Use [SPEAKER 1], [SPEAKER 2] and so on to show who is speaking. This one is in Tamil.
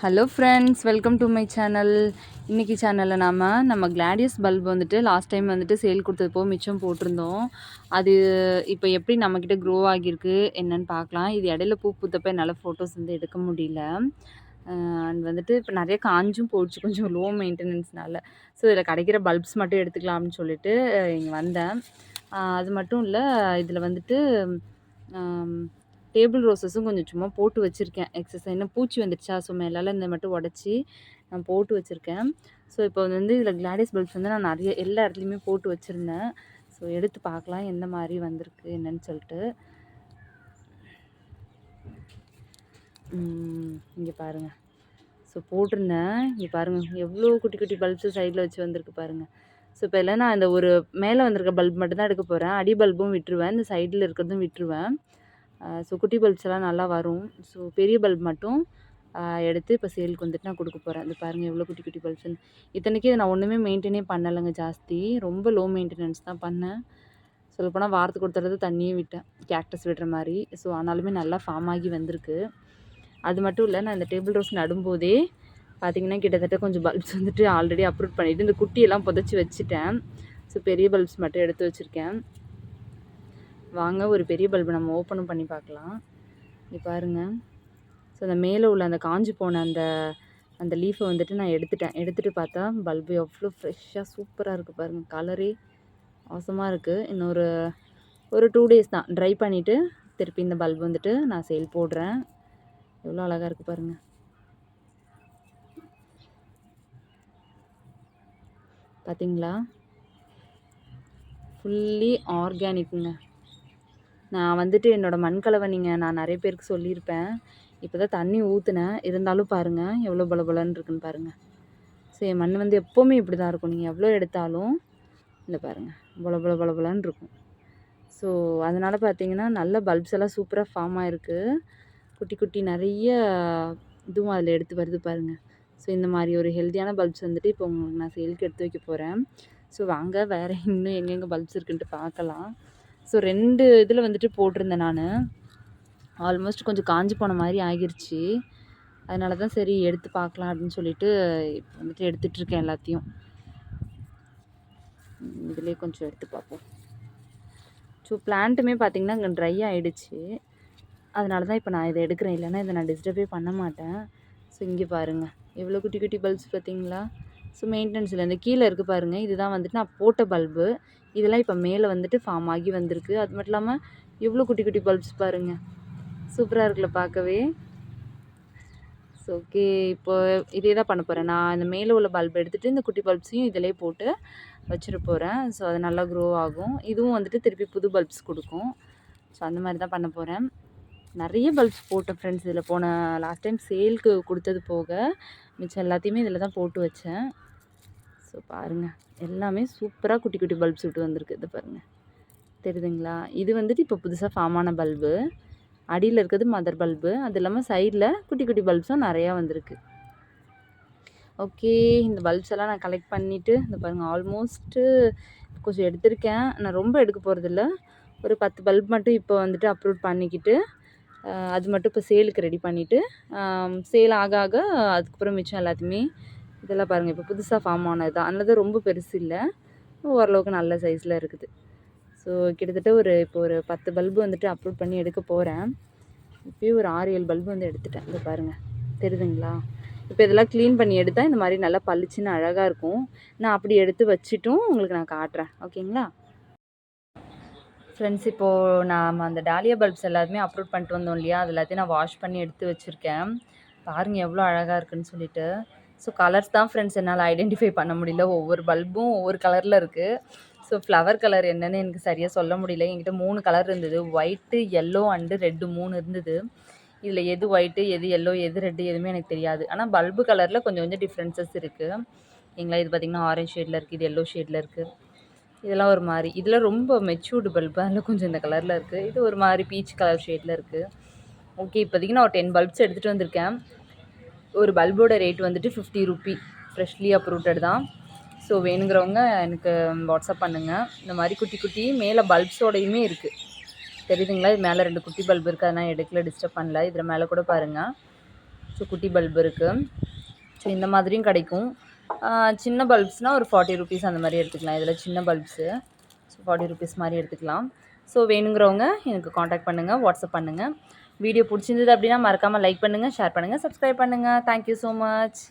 [SPEAKER 1] Hello friends, welcome to my channel. இன்றைக்கி சேனலில் நம்ம கிளாடியஸ் பல்ப் வந்துட்டு லாஸ்ட் டைம் வந்துட்டு சேல் கொடுத்தது போக மிச்சம் போட்டிருந்தோம். அது இப்போ எப்படி நம்மக்கிட்ட க்ரோ ஆகியிருக்கு என்னன்னு பார்க்கலாம். இது இடையில பூ பூத்தப்போ என்னால் ஃபோட்டோஸ் வந்து எடுக்க முடியல. அண்ட் வந்துட்டு இப்போ நிறைய காஞ்சும் போச்சு கொஞ்சம் லோ மெயின்டெனன்ஸ்னால. ஸோ இதில் கிடைக்கிற பல்ப்ஸ் மட்டும் எடுத்துக்கலாம் அப்படின்னு சொல்லிட்டு இங்கே வந்தேன். அது மட்டும் இல்லை, இதில் வந்துட்டு டேபிள் ரோஸஸும் கொஞ்சம் சும்மா போட்டு வச்சுருக்கேன். எக்ஸசைஸ் இன்னும் பூச்சி வந்துடுச்சா, ஸோ மேலால் இந்த மட்டும் உடச்சி நான் போட்டு வச்சுருக்கேன். ஸோ இப்போ வந்து இதில் கிளாடியஸ் பல்ப்ஸ் வந்து நான் நிறைய எல்லா இடத்துலையுமே போட்டு வச்சுருந்தேன். ஸோ எடுத்து பார்க்கலாம் எந்த மாதிரி வந்திருக்கு என்னன்னு சொல்லிட்டு. இங்கே பாருங்கள். ஸோ போட்டிருந்தேன். இங்கே பாருங்கள் எவ்வளோ குட்டி குட்டி பல்ப்ஸு சைடில் வச்சு வந்திருக்கு பாருங்கள். ஸோ இப்போ எல்லாம் நான் இந்த ஒரு மேலே வந்திருக்க பல்ப் மட்டும் தான் எடுக்க போகிறேன். அடி பல்பும் விட்டுருவேன், இந்த சைடில் இருக்கிறதும் விட்டுருவேன். ஸோ குட்டி பல்ப்ஸ் எல்லாம் நல்லா வரும். ஸோ பெரிய பல்ப் மட்டும் எடுத்து இப்போ சேலுக்கு வந்துட்டு நான் கொடுக்க போகிறேன். இது பாருங்கள் எவ்வளோ குட்டி குட்டி பல்ப்ஸ்ன்னு. இத்தனைக்கு இதை நான் ஒன்றுமே மெயின்டைனே பண்ணலைங்க. ஜாஸ்தி ரொம்ப லோ மெயின்டெனன்ஸ் தான் பண்ணேன். சொல்லப்போனால் வாரத்துக்கு ஒரு தடவை தண்ணியே விட்டேன், கேக்டஸ் விடுற மாதிரி. ஸோ ஆனாலுமே நல்லா ஃபார்ம் ஆகி வந்திருக்கு. அது மட்டும் இல்லை, நான் இந்த டேபிள் ரோஸ் நடும்போதே பார்த்திங்கன்னா கிட்டத்தட்ட கொஞ்சம் பல்ப்ஸ் வந்துட்டு ஆல்ரெடி அப்ரூவ் பண்ணிவிட்டு இந்த குட்டியெல்லாம் புதைச்சி வச்சுட்டேன். ஸோ பெரிய பல்ப்ஸ் மட்டும் எடுத்து வச்சுருக்கேன். வாங்க ஒரு பெரிய பல்பு நம்ம ஓப்பனும் பண்ணி பார்க்கலாம். இங்கே பாருங்கள். ஸோ அந்த மேலே உள்ள அந்த காஞ்சி போன அந்த லீஃபை வந்துட்டு நான் எடுத்துகிட்டு பார்த்தா பல்பு எவ்வளோ ஃப்ரெஷ்ஷாக சூப்பராக இருக்குது பாருங்கள். கலரே அவசமாக இருக்குது. இன்னொரு 2 டேஸ் தான் ட்ரை பண்ணிவிட்டு திருப்பி இந்த பல்பு வந்துட்டு நான் சேல் போடுறேன். எவ்வளோ அழகாக இருக்குது பாருங்கள். பார்த்தீங்களா, ஃபுல்லி ஆர்கானிக்குங்க. நான் வந்துட்டு என்னோடய மண்கலவை நான் நிறைய பேருக்கு சொல்லியிருப்பேன். இப்போ தான் தண்ணி ஊற்றுனேன், இருந்தாலும் பாருங்கள் எவ்வளோ பலபலன்னு இருக்குன்னு பாருங்கள். ஸோ என் மண் வந்து எப்போவுமே இப்படி தான் இருக்கும். நீங்கள் எவ்வளோ எடுத்தாலும் இந்த பாருங்கள் பலபலன்னு இருக்கும். ஸோ அதனால் பார்த்தீங்கன்னா நல்ல பல்ப்ஸ் எல்லாம் சூப்பராக ஃபார்ம் ஆகிருக்கு. குட்டி குட்டி நிறைய இதுவும் அதில் எடுத்து வருது பாருங்கள். ஸோ இந்த மாதிரி ஒரு ஹெல்த்தியான பல்ப்ஸ் வந்துட்டு இப்போ உங்களுக்கு நான் சேலுக்கு எடுத்து வைக்க போகிறேன். ஸோ வாங்க வேறு இன்னும் எங்கெங்கே பல்ப்ஸ் இருக்குன்ட்டு பார்க்கலாம். ஸோ 2 இதில் வந்துட்டு போட்டிருந்தேன் நான். ஆல்மோஸ்ட் கொஞ்சம் காஞ்சி போன மாதிரி ஆகிருச்சு. அதனால தான் சரி எடுத்து பார்க்கலாம் அப்படின்னு சொல்லிட்டு இப்போ வந்துட்டு எடுத்துகிட்ருக்கேன் எல்லாத்தையும். இதிலே கொஞ்சம் எடுத்து பார்ப்போம். ஸோ பிளான்ட்டுமே பார்த்திங்கன்னா இங்கே ட்ரை ஆகிடுச்சு. அதனால தான் இப்போ நான் இதை எடுக்கிறேன், இல்லைன்னா இதை நான் டிஸ்டர்பே பண்ண மாட்டேன். ஸோ இங்கே பாருங்கள் எவ்வளோ குட்டி குட்டி பல்ப்ஸ் பார்த்தீங்களா. ஸோ மெயின்டெனன்ஸில் இந்த கீழே இருக்குது பாருங்கள், இதுதான் வந்துட்டு நான் போட்ட பல்பு. இதெல்லாம் இப்போ மேலே வந்துட்டு ஃபார்ம் ஆகி வந்திருக்கு. அது மட்டும் இல்லாமல் எவ்வளோ குட்டி குட்டி பல்ப்ஸ் பாருங்கள், சூப்பராக இருக்குல்ல பார்க்கவே. ஸோ ஓகே, இப்போ இதே தான் பண்ண போகிறேன். நான் இந்த மேலே உள்ள பல்ப் எடுத்துகிட்டு இந்த குட்டி பல்ப்ஸையும் இதிலே போட்டு வச்சுட்டு போகிறேன். ஸோ அது நல்லா க்ரோ ஆகும். இதுவும் வந்துட்டு திருப்பி புது பல்ப்ஸ் கொடுக்கும். ஸோ அந்த மாதிரி தான் பண்ண போகிறேன். நிறைய பல்ப்ஸ் போட்டேன் ஃப்ரெண்ட்ஸ். இதில் போன லாஸ்ட் டைம் சேலுக்கு கொடுத்தது போக மிச்சம் எல்லாத்தையுமே இதில் தான் போட்டு வச்சேன். ஸோ பாருங்கள் எல்லாமே சூப்பராக குட்டி குட்டி பல்ப்ஸ் விட்டு வந்திருக்கு. இது பாருங்கள் தெரியுதுங்களா. இது வந்துட்டு இப்போ புதுசாக ஃபார்ம் ஆன பல்பு. அடியில் இருக்கிறது மதர் பல்பு. அது இல்லாமல் சைடில் குட்டி குட்டி பல்ப்ஸும் நிறையா வந்திருக்கு. ஓகே, இந்த பல்ப்ஸ் எல்லாம் நான் கலெக்ட் பண்ணிவிட்டு இந்த பாருங்கள் ஆல்மோஸ்ட்டு கொஞ்சம் எடுத்திருக்கேன். நான் ரொம்ப எடுக்க போகிறதில்ல, ஒரு 10 பல்ப் மட்டும் இப்போ வந்துட்டு அப்ரூவ் பண்ணிக்கிட்டு அது மட்டும் இப்போ சேலுக்கு ரெடி பண்ணிவிட்டு சேல் ஆக ஆக அதுக்கப்புறம் மிச்சம் எல்லாத்தையுமே இதெல்லாம் பாருங்கள் இப்போ புதுசாக ஃபார்ம் ஆனது தான். அதனால தான் ரொம்ப பெருசு இல்லை, ஓரளவுக்கு நல்ல சைஸில் இருக்குது. ஸோ கிட்டத்தட்ட இப்போ ஒரு 10 பல்பு வந்துட்டு அப்லோட் பண்ணி எடுக்க போகிறேன். இப்போயும் ஒரு 6-7 பல்பு வந்து எடுத்துட்டேன். இதை பாருங்கள் தெரியுதுங்களா. இப்போ இதெல்லாம் க்ளீன் பண்ணி எடுத்தால் இந்த மாதிரி நல்லா பளிச்சுன்னு அழகாக இருக்கும். நான் அப்படி எடுத்து வச்சுட்டும் உங்களுக்கு நான் காட்டுறேன், ஓகேங்களா ஃப்ரெண்ட்ஸ். இப்போது நாம் அந்த டாலியா பல்ப்ஸ் எல்லாத்தையுமே அப்லோட் பண்ணிட்டு வந்தோம் இல்லையா, அது எல்லாத்தையும் நான் வாஷ் பண்ணி எடுத்து வச்சுருக்கேன். பாருங்கள் எவ்வளோ அழகாக இருக்குதுன்னு சொல்லிட்டு. ஸோ கலர்ஸ் தான் ஃப்ரெண்ட்ஸ் என்னால் ஐடென்டிஃபை பண்ண முடியல. ஒவ்வொரு பல்பும் ஒவ்வொரு கலரில் இருக்குது. ஸோ ஃப்ளவர் கலர் என்னென்னு எனக்கு சரியாக சொல்ல முடியல. என்கிட்ட 3 கலர் இருந்தது, ஒயிட்டு, எல்லோ அண்டு ரெட்டு 3 இருந்தது. இதில் எது ஒயிட்டு, எது எல்லோ, எது ரெட்டு எதுவுமே எனக்கு தெரியாது. ஆனால் பல்பு கலரில் கொஞ்சம் கொஞ்சம் டிஃப்ரென்சஸ் இருக்குது. எங்களா இது பார்த்திங்கன்னா ஆரஞ்ச் ஷேடில் இருக்குது, இது எல்லோ ஷேடில் இருக்குது. இதெல்லாம் ஒரு மாதிரி, இதில் ரொம்ப மெச்சூர்டு பல்பு, அதில் கொஞ்சம் இந்த கலரில் இருக்குது. இது ஒரு மாதிரி பீச் கலர் ஷேடில் இருக்குது. ஓகே, இப்போதைக்கு நான் ஒரு 10 பல்ப்ஸ் எடுத்துகிட்டு வந்திருக்கேன். ஒரு பல்போட ரேட் வந்துட்டு 50 ரூபி, ஃப்ரெஷ்லி அப்ரூவ்டட் தான். ஸோ வேணுங்கிறவங்க எனக்கு வாட்ஸ்அப் பண்ணுங்கள். இந்த மாதிரி குட்டி குட்டி மேலே பல்ப்ஸோடையுமே இருக்குது, தெரியுதுங்களா. இது மேலே 2 குட்டி பல்பு இருக்குது, அதனால் எடுக்கல, டிஸ்டர்ப் பண்ணல. இதில் மேலே கூட பாருங்கள் ஸோ குட்டி பல்ப் இருக்குது. ஸோ இந்த மாதிரியும் கிடைக்கும். சின்ன பல்ப்ஸ்னால் ஒரு 40 ருபீஸ் அந்த மாதிரி எடுத்துக்கலாம். இதில் சின்ன பல்ப்ஸு ஸோ 40 ருபீஸ் மாதிரி எடுத்துக்கலாம். ஸோ வேணுங்கிறவங்க எனக்கு காண்டாக்ட் பண்ணுங்கள், வாட்ஸ்அப் பண்ணுங்கள். வீடியோ பிடிச்சிருந்தது அப்படின்னா மறக்காமல் லைக் பண்ணுங்கள், ஷேர் பண்ணுங்கள், சப்ஸ்கிரைப் பண்ணுங்கள். Thank you so much.